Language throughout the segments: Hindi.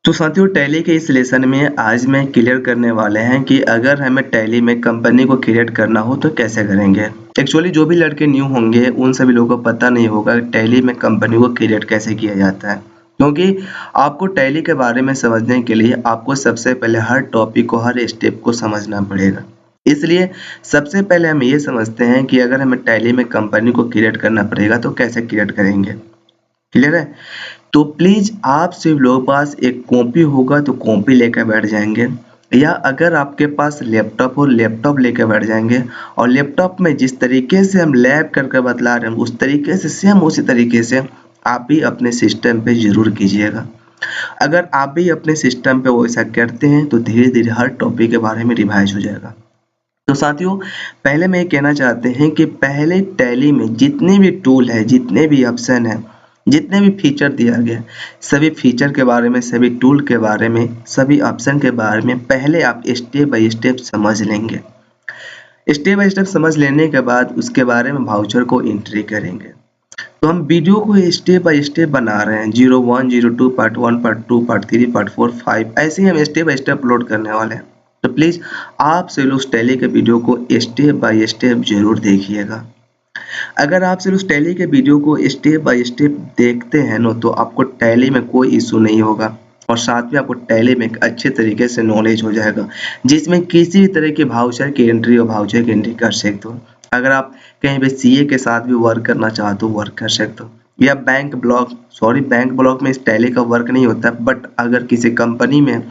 तो साथियों टैली के इस लेसन में आज मैं क्लियर करने वाले हैं कि अगर हमें टैली में कंपनी को क्रिएट करना हो तो कैसे करेंगे। एक्चुअली जो भी लड़के न्यू होंगे उन सभी लोगों को पता नहीं होगा टैली में कंपनी को क्रिएट कैसे किया जाता है, क्योंकि आपको टैली के बारे में समझने के लिए आपको सबसे पहले हर टॉपिक को हर स्टेप को समझना पड़ेगा। इसलिए सबसे पहले हम ये समझते हैं कि अगर हमें टैली में कंपनी को क्रिएट करना पड़ेगा तो कैसे क्रिएट करेंगे। क्लियर है? तो प्लीज आप सभी लोगों के पास एक कॉपी होगा तो कॉपी लेकर बैठ जाएंगे, या अगर आपके पास लैपटॉप हो लैपटॉप लेकर बैठ जाएंगे और लैपटॉप में जिस तरीके से हम लैब करके बतला रहे हैं उस तरीके से सेम उसी तरीके से आप भी अपने सिस्टम पे जरूर कीजिएगा। अगर आप भी अपने सिस्टम पे वैसा करते हैं तो धीरे धीरे हर टॉपिक के बारे में रिवाइज हो जाएगा। तो साथियों पहले मैं ये कहना चाहते हैं कि पहले टैली में जितने भी टूल है, जितने भी ऑप्शन है, जितने भी फीचर दिया गया, सभी फीचर के बारे में, सभी टूल के बारे में, सभी ऑप्शन के बारे में पहले आप स्टेप बाय स्टेप समझ लेंगे। स्टेप बाय स्टेप समझ लेने के बाद उसके बारे में वाउचर को एंट्री करेंगे। तो हम वीडियो को स्टेप बाय स्टेप बना रहे हैं, 01, 02, पार्ट 1, पार्ट 2, पार्ट 3, पार्ट 4, 5 ऐसे ही हम स्टेप बाय स्टेप अपलोड करने वाले हैं। तो प्लीज आप से उस टैली के वीडियो को स्टेप बाय स्टेप जरूर देखिएगा। अगर आप सिर्फ उस टैली के वीडियो को स्टेप बाय स्टेप देखते हैं ना तो आपको टैली में कोई इशू नहीं होगा और साथ में आपको टैली में एक अच्छे तरीके से नॉलेज हो जाएगा, जिसमें किसी भी तरह के वाउचर की एंट्री और वाउचर की एंट्री कर सकते हो। अगर आप कहीं पे सीए के साथ भी वर्क करना चाहते हो वर्क कर सकते हो, या बैंक ब्लॉक में इस टैली का वर्क नहीं होता, बट अगर किसी कंपनी में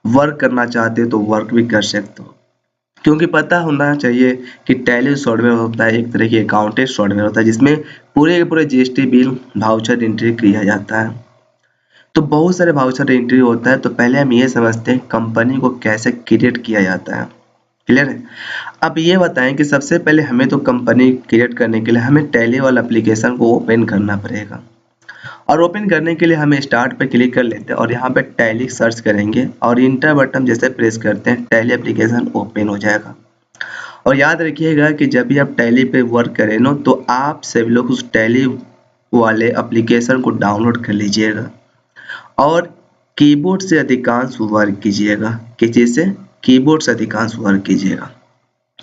वर्क करना चाहते हो तो वर्क भी कर सकते हो, क्योंकि पता होना चाहिए कि टैली सॉफ्टवेयर होता है एक तरह की अकाउंटेंट सॉफ्टवेयर होता है जिसमें पूरे के पूरे जीएसटी बिल वाउचर एंट्री किया जाता है। तो बहुत सारे वाउचर एंट्री होता है। तो पहले हम ये समझते हैं कंपनी को कैसे क्रिएट किया जाता है। क्लियर है? अब ये बताएं कि सबसे पहले हमें तो कंपनी क्रिएट करने के लिए हमें टैली वाला एप्लीकेशन को ओपन करना पड़ेगा, और ओपन करने के लिए हम स्टार्ट पे क्लिक कर लेते हैं और यहाँ पे टैली सर्च करेंगे और इंटर बटन जैसे प्रेस करते हैं टैली एप्लीकेशन ओपन हो जाएगा। और याद रखिएगा कि जब भी आप टैली पे वर्क करें ना तो आप सभी लोग उस टैली वाले एप्लीकेशन को डाउनलोड कर लीजिएगा और कीबोर्ड से अधिकांश वर्क कीजिएगा। किस चीज़ से? कीबोर्ड से अधिकांश वर्क कीजिएगा।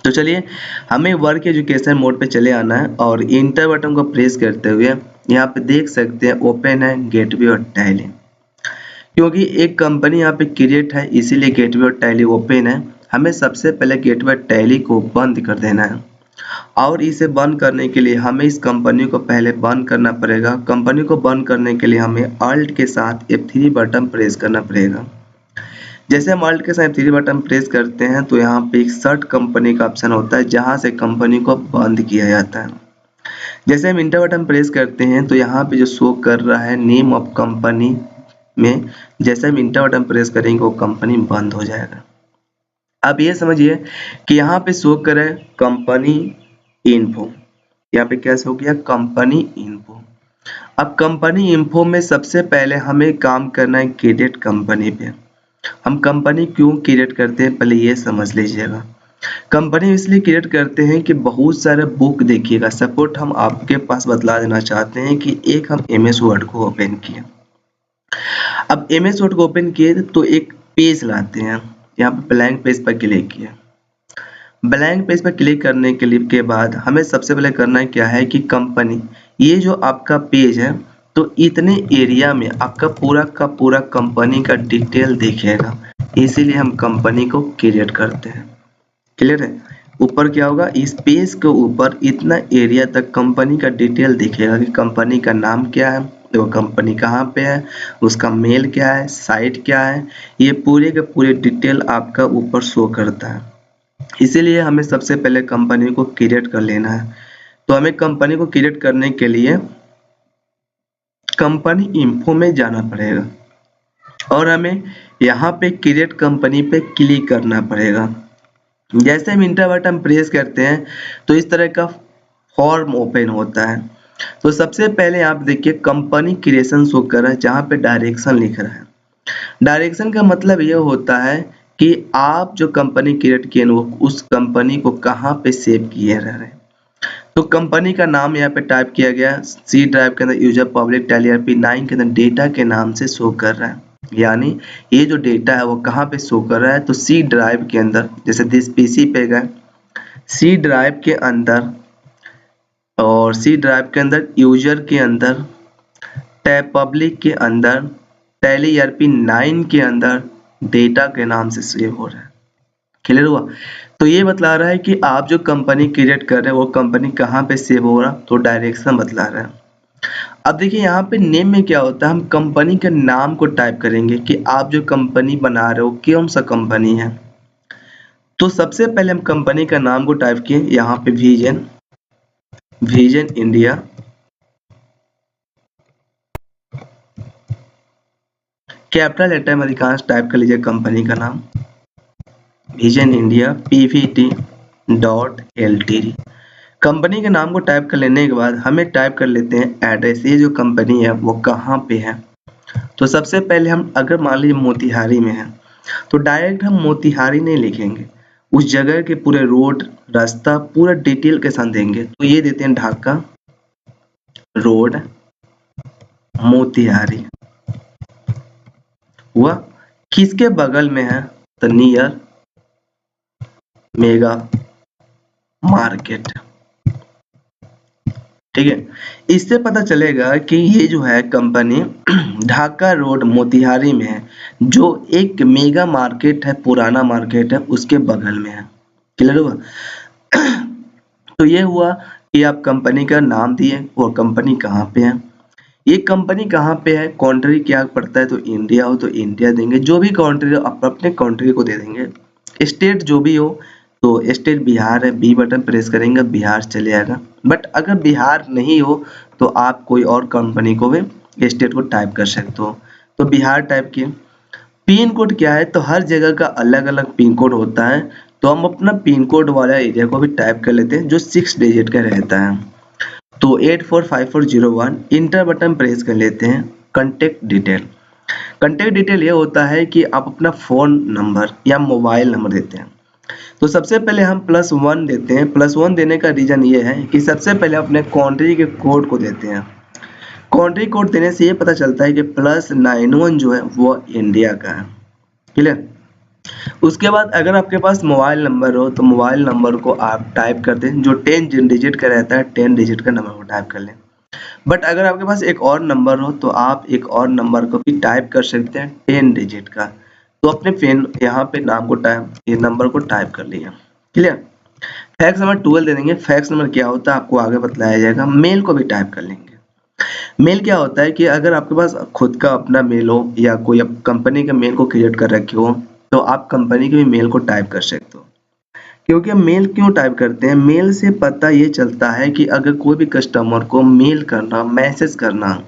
तो चलिए हमें वर्क एजुकेशन मोड पे चले आना है और इंटर बटन को प्रेस करते हुए यहाँ पे देख सकते हैं ओपन है गेटवे और टैली, क्योंकि एक कंपनी यहाँ पे क्रिएट है इसीलिए गेटवे और टैली ओपन है। हमें सबसे पहले गेटवे टैली को बंद कर देना है और इसे बंद करने के लिए हमें इस कंपनी को पहले बंद करना पड़ेगा। कंपनी को बंद करने के लिए हमें अल्ट के साथ F3 बटन प्रेस करना पड़ेगा। जैसे हम अल्ट के साथ F3 बटन प्रेस करते हैं तो यहाँ पे एक सर्च कंपनी का ऑप्शन होता है जहाँ से कंपनी को बंद किया जाता है। जैसे हम इंटर बटन प्रेस करते हैं तो यहाँ पे जो शो कर रहा है नेम ऑफ कंपनी में, जैसे हम इंटर बटन प्रेस करेंगे वो कंपनी बंद हो जाएगा। अब ये समझिए कि यहाँ पे शो करे कंपनी इन्फो, यहाँ पे क्या शो किया? Company info. अब कंपनी इन्फो में सबसे पहले हमें काम करना है क्रिएट कंपनी पे। हम कंपनी क्यों क्रिएट करते हैं पहले ये समझ लीजिएगा। कंपनी इसलिए क्रिएट करते हैं कि बहुत सारे बुक देखिएगा। सपोर्ट हम आपके पास बतला देना चाहते हैं कि एक हम MS वर्ड को ओपन किए। अब MS वर्ड को ओपन किए तो एक पेज लाते हैं, यहाँ पे ब्लैंक पेज पर क्लिक किया। ब्लैंक पेज पर क्लिक करने के लिए के बाद हमें सबसे पहले करना क्या है कि कंपनी, ये जो आपका पेज है तो इतने एरिया में आपका पूरा का पूरा कंपनी का डिटेल दिखेगा, इसीलिए हम कंपनी को क्रिएट करते हैं। क्लियर है? ऊपर क्या होगा? इस पेज के ऊपर इतना एरिया तक कंपनी का डिटेल दिखेगा कि कंपनी का नाम क्या है, वो कंपनी कहाँ पे है, उसका मेल क्या है, साइट क्या है, ये पूरे के पूरे डिटेल आपका ऊपर शो करता है। इसीलिए हमें सबसे पहले कंपनी को क्रिएट कर लेना है। तो हमें कंपनी को क्रिएट करने के लिए कंपनी इन्फो में जाना पड़ेगा और हमें यहाँ पे क्रिएट कंपनी पे क्लिक करना पड़ेगा। जैसे हम इंटर बटन प्रेस करते हैं तो इस तरह का फॉर्म ओपन होता है। तो सबसे पहले आप देखिए कंपनी क्रिएशन शो कर रहा है जहाँ पे डायरेक्शन लिख रहा है। डायरेक्शन का मतलब ये होता है कि आप जो कंपनी क्रिएट किए वो उस कंपनी को कहाँ पे सेव किए रह रहे हैं। तो कंपनी का नाम यहाँ पे टाइप किया गया, सी ड्राइव के अंदर यूजर पब्लिक टैली RP9 के अंदर डेटा के नाम से शो कर रहा है। यानी ये जो डेटा है वो कहाँ पे शो कर रहा है, तो सी ड्राइव के अंदर, जैसे दिस पीसी पे गए सी ड्राइव के अंदर, और सी ड्राइव के अंदर यूजर के अंदर, टैब पब्लिक के अंदर, टैली ERP9 के अंदर डेटा के नाम से सेव हो रहा है। क्लियर हुआ? तो ये बतला रहा है कि आप जो कंपनी क्रिएट कर रहे हो वो कंपनी कहाँ पे सेव हो रहा, तो डायरेक्शन बतला रहा है। अब देखिए यहाँ पे नेम में क्या होता है, हम कंपनी के नाम को टाइप करेंगे कि आप जो कंपनी बना रहे हो कौन सा कंपनी है। तो सबसे पहले हम कंपनी का नाम को टाइप किए, यहाँ पे विजन इंडिया, कैपिटल लेटर में अधिकांश टाइप कर लीजिए कंपनी का नाम, विजन इंडिया PVT.LTD। कंपनी के नाम को टाइप कर लेने के बाद हमें टाइप कर लेते हैं एड्रेस, ये जो कंपनी है वो कहाँ पे है। तो सबसे पहले हम अगर मान लीजिए मोतिहारी में है तो डायरेक्ट हम मोतिहारी नहीं लिखेंगे, उस जगह के पूरे रोड रास्ता पूरा डिटेल के साथ देंगे। तो ये देते हैं ढाका रोड मोतिहारी हुआ, किसके बगल में है, तो नियर मेगा मार्केट। ठीक है, इससे पता चलेगा कि ये जो है कंपनी ढाका रोड मोतिहारी में है, जो एक मेगा मार्केट है, पुराना मार्केट है, उसके बगल में है। क्लियर हुआ? तो ये हुआ कि आप कंपनी का नाम दिए और कंपनी कहाँ पे है, ये कंपनी कहाँ पे है, कंट्री क्या पड़ता है, तो इंडिया हो तो इंडिया देंगे, जो भी कंट्री हो आप अपने कंट्री को दे देंगे। स्टेट जो भी हो, तो स्टेट बिहार है, बी बटन प्रेस करेंगे बिहार चले आएगा। बट अगर बिहार नहीं हो तो आप कोई और कंपनी को भी स्टेट को टाइप कर सकते हो। तो बिहार टाइप किए। पिन कोड क्या है, तो हर जगह का अलग अलग पिन कोड होता है, तो हम अपना पिन कोड वाला एरिया को भी टाइप कर लेते हैं जो 6 डिजिट का रहता है। तो 845401 इंटर बटन प्रेस कर लेते हैं। कॉन्टेक्ट डिटेल ये होता है कि आप अपना फ़ोन नंबर या मोबाइल नंबर देते हैं। तो सबसे पहले हम +1 देते हैं। +1 देने का रीज़न ये है कि सबसे पहले अपने कंट्री के कोड को देते हैं। कंट्री कोड देने से ये पता चलता है कि +91 जो है वो इंडिया का है। क्लियर? उसके बाद अगर आपके पास मोबाइल नंबर हो तो मोबाइल नंबर को आप टाइप कर दें, जो 10 डिजिट का रहता है 10 डिजिट का नंबर को टाइप कर लें। बट अगर आपके पास एक और नंबर हो तो आप एक और नंबर को भी टाइप कर सकते हैं 10 डिजिट का। तो अपने पेन यहाँ पे नाम को टाइप, ये नंबर को टाइप कर लिया। क्लियर? फैक्स नंबर 12 दे देंगे। फैक्स नंबर क्या होता है आपको आगे बतलाया जाएगा। मेल को भी टाइप कर लेंगे। मेल क्या होता है कि अगर आपके पास खुद का अपना मेल हो या कोई कंपनी के मेल को क्रिएट कर रखे हो तो आप कंपनी के भी मेल को टाइप कर सकते हो। क्योंकि हम मेल क्यों टाइप करते हैं, मेल से पता ये चलता है कि अगर कोई भी कस्टमर को मेल करना, मैसेज करना,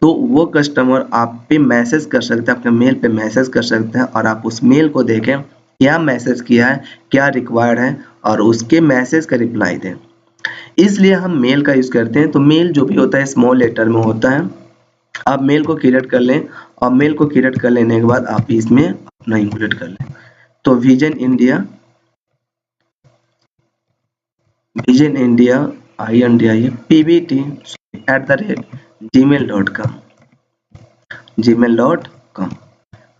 तो वो कस्टमर आप पे मैसेज कर सकते हैं, अपने मेल पे मैसेज कर सकते हैं और आप उस मेल को देखें क्या मैसेज किया है, क्या रिक्वायर्ड है और उसके मैसेज का रिप्लाई दें। इसलिए हम मेल का यूज़ करते हैं। तो मेल जो भी होता है स्मॉल लेटर में होता है। आप मेल को क्रिएट कर लें और मेल को क्रिएट कर लेने के बाद आप इसमें अपना इंक्लूड कर लें। तो विजन इंडिया pvt@gmail.com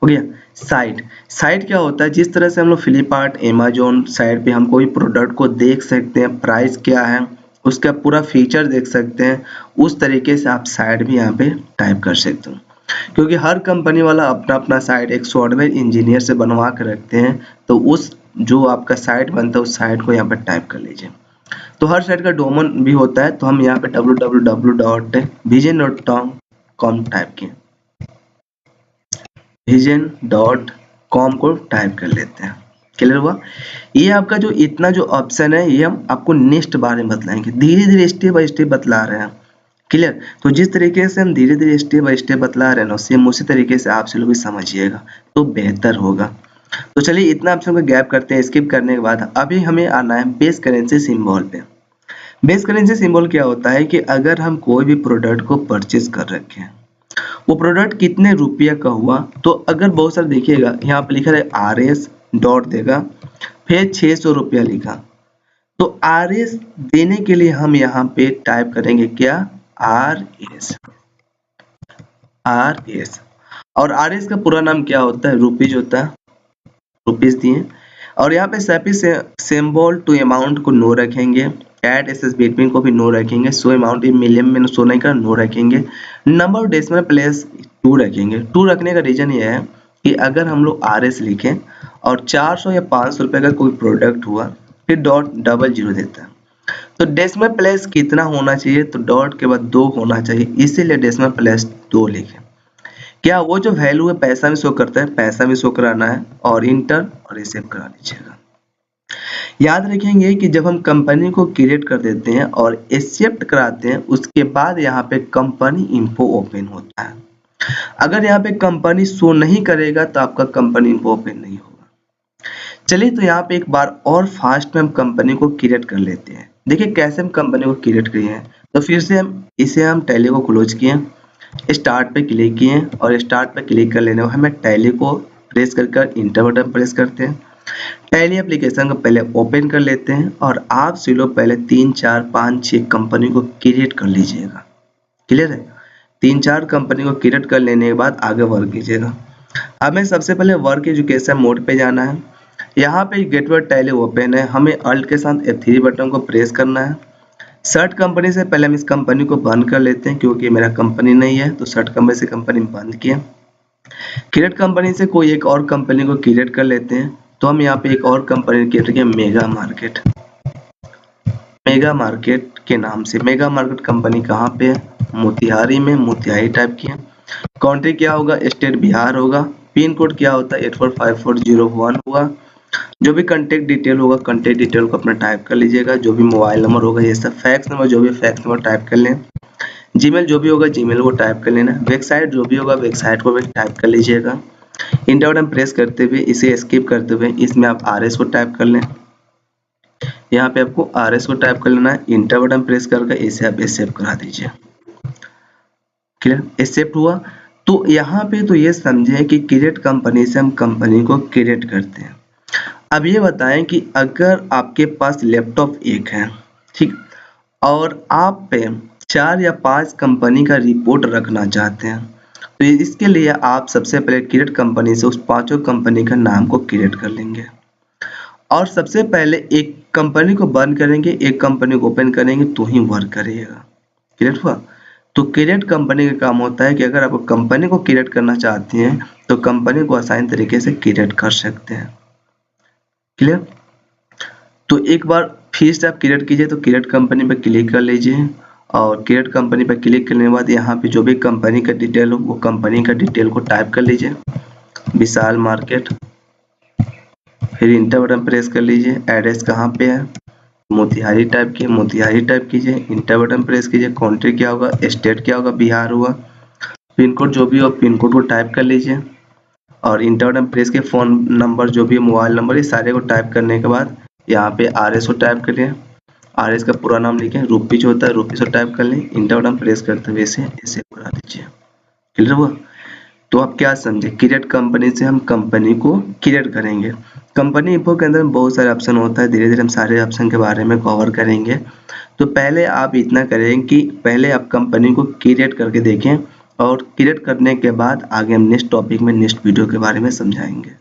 हो गया। साइट क्या होता है, जिस तरह से हम लोग फ्लिपकार्ट, अमेजोन साइट पे हम कोई प्रोडक्ट को देख सकते हैं, प्राइस क्या है, उसका पूरा फीचर देख सकते हैं, उस तरीके से आप साइट भी यहाँ पे टाइप कर सकते हो। क्योंकि हर कंपनी वाला अपना अपना साइट एक सॉफ्टवेयर इंजीनियर से बनवा के रखते हैं, तो उस जो आपका साइट बनता है उस साइट को यहाँ पर टाइप कर लीजिए। तो हर साइट का डोमेन भी होता है, तो हम यहाँ पे www.vision.com टाइप किए, vision.com को टाइप कर लेते हैं। क्लियर हुआ? ये आपका जो इतना जो ऑप्शन है ये हम आपको नेक्स्ट बारे में बतलाएंगे, धीरे धीरे स्टेप बाय स्टेप बतला रहे हैं। क्लियर? तो जिस तरीके से हम धीरे धीरे स्टेप बाय स्टेप बतला रहे हैं ना, सेम उसी तरीके से आप लोग भी समझिएगा तो बेहतर होगा। तो चलिए इतना ऑप्शन को गैप करते हैं। स्किप करने के बाद अभी हमें आना है बेस करेंसी सिंबल पे। बेस करेंसी सिंबल क्या होता है कि अगर हम कोई भी प्रोडक्ट को परचेज कर रखे हैं, वो प्रोडक्ट कितने रुपया का हुआ, तो अगर बहुत सारे देखिएगा यहाँ पे लिखा है RS डॉट देगा, फिर 600 रुपया लिखा। तो RS देने के लिए हम यहाँ पे टाइप करेंगे क्या, RS और आरएस का पूरा नाम क्या होता है, रुपीज होता है, रुपीज दिए। और यहाँ पे सैपी से सिंबल टू अमाउंट को नो रखेंगे, एड एस एस बिटवीन को भी नो रखेंगे, सो अमाउंट इन मिलियन में सो नहीं कर नो रखेंगे, नंबर ऑफ डेसिमल प्लेस 2 रखेंगे। 2 रखने का रीजन ये है कि अगर हम लोग आरएस लिखें और 400 या 500 रुपए का कोई प्रोडक्ट हुआ फिर डॉट डबल जीरो देता है, तो डेसिमल प्लेस कितना होना चाहिए, तो डॉट के बाद 2 होना चाहिए, इसीलिए डेसिमल प्लेस 2 लिखे। क्या वो जो वैल्यू है पैसा में शो करता है, पैसा में शो कराना है और इंटर और सेव करा लीजिएगा। याद रखेंगे कि जब हम कंपनी को क्रिएट कर देते हैं और एक्सेप्ट कराते हैं उसके बाद यहाँ पे कंपनी इन्फो ओपन होता है। अगर यहाँ पे कंपनी शो नहीं करेगा तो आपका कंपनी इन्फो ओपन नहीं होगा। चलिए तो यहाँ पे एक बार और फास्ट में हम कंपनी को क्रिएट कर लेते हैं। देखिए कैसे हम कंपनी को क्रिएट किए हैं। तो फिर से हम टैली को क्लोज किए, स्टार्ट पे क्लिक किए और स्टार्ट पे क्लिक कर लेने हमें टैली को प्रेस कर इंटर बटन प्रेस करते हैं। टैली एप्लीकेशन को पहले ओपन कर लेते हैं और आप सभी लोग पहले 3 4 5 6 कंपनी को क्रिएट कर लीजिएगा। क्लियर है? 3 4 कंपनी को क्रिएट कर लेने के बाद आगे वर्क कीजिएगा। हमें सबसे पहले वर्क एजुकेशन मोड पे जाना है। यहाँ पे गेटवे टैली ओपन है, हमें अल्ट के साथ F3 बटन को प्रेस करना है। सर्ट कंपनी से पहले हम इस कंपनी को बंद कर लेते हैं क्योंकि मेरा कंपनी नहीं है, तो सर्ट कंपनी से कंपनी बंद किया। क्रिएट कंपनी से कोई एक और कंपनी को क्रिएट कर लेते हैं। तो हम यहाँ पे एक और कंपनी क्रिएट किया, मेगा मार्केट। मेगा मार्केट के नाम से, मेगा मार्केट कंपनी कहाँ पे है, मोतिहारी में, मोतिहारी टाइप किया। कंट्री क्या होगा, स्टेट बिहार होगा। पिन कोड क्या होता है 845401 होगा। जो भी कॉन्टेक्ट डिटेल होगा, कॉन्टेक्ट डिटेल को अपना टाइप कर लीजिएगा। जो भी मोबाइल नंबर होगा ये सब, फैक्स नंबर जो भी फैक्स नंबर टाइप कर लें। जीमेल जो भी होगा जीमेल को टाइप कर लेना। वेबसाइट जो भी होगा वेबसाइट को भी टाइप कर लीजिएगा। इंटर बटन प्रेस करते हुए इसे स्किप करते हुए इसमें आप आरएस को टाइप कर लें। यहाँ पे आपको आरएस को टाइप कर लेना है। इंटर बटन प्रेस करके इसे आप एक्सेप्ट करा दीजिए। क्लियर? एक्सेप्ट हुआ। तो यहाँ पे तो ये समझे कि क्रिएट कंपनी से हम कंपनी को क्रिएट करते हैं। अब ये बताएं कि अगर आपके पास लैपटॉप एक है, ठीक, और आप पे 4 या 5 कंपनी का रिपोर्ट रखना चाहते हैं, तो इसके लिए आप सबसे पहले क्रिएट कंपनी से उस 5 कंपनी का नाम को क्रिएट कर लेंगे और सबसे पहले एक कंपनी को बंद करेंगे, एक कंपनी को ओपन करेंगे तो ही वर्क करेगा। क्लियर हुआ? तो क्रिएट कंपनी का काम होता है कि अगर आप कंपनी को क्रिएट करना चाहते हैं तो कंपनी को आसान तरीके से क्रिएट कर सकते हैं। क्लियर? तो एक बार फिर से आप क्रिएट कीजिए, तो क्रिएट कंपनी पर क्लिक कर लीजिए और क्रिएट कंपनी पर क्लिक करने के बाद यहाँ पे जो भी कंपनी का डिटेल हो वो कंपनी का डिटेल को टाइप कर लीजिए। विशाल मार्केट, फिर इंटर बटन प्रेस कर लीजिए। एड्रेस कहाँ पे है, मोतिहारी टाइप किए, मोतिहारी टाइप कीजिए। इंटर बटन प्रेस कीजिए। कंट्री क्या होगा, स्टेट क्या होगा, बिहार हुआ। पिन कोड जो भी हो पिन कोड को टाइप कर लीजिए और इंटर बटन प्रेस के फोन नंबर जो भी मोबाइल नंबर ये सारे को टाइप करने के बाद यहाँ पे आरएस को टाइप करिए। आरएस का पूरा नाम लिखें, रुपीज होता है, रुपीज को टाइप कर लें। इंटर बटन प्रेस करते हुए इसे सेव करा दीजिए। क्लियर हुआ? तो आप क्या समझे, क्रिएट कंपनी से हम कंपनी को क्रिएट करेंगे। कंपनी इन्फो के अंदर बहुत सारे ऑप्शन होता है, धीरे धीरे हम सारे ऑप्शन के बारे में कवर करेंगे। तो पहले आप इतना करें कि पहले आप कंपनी को क्रिएट करके देखें और क्रिएट करने के बाद आगे हम नेक्स्ट टॉपिक में नेक्स्ट वीडियो के बारे में समझाएंगे।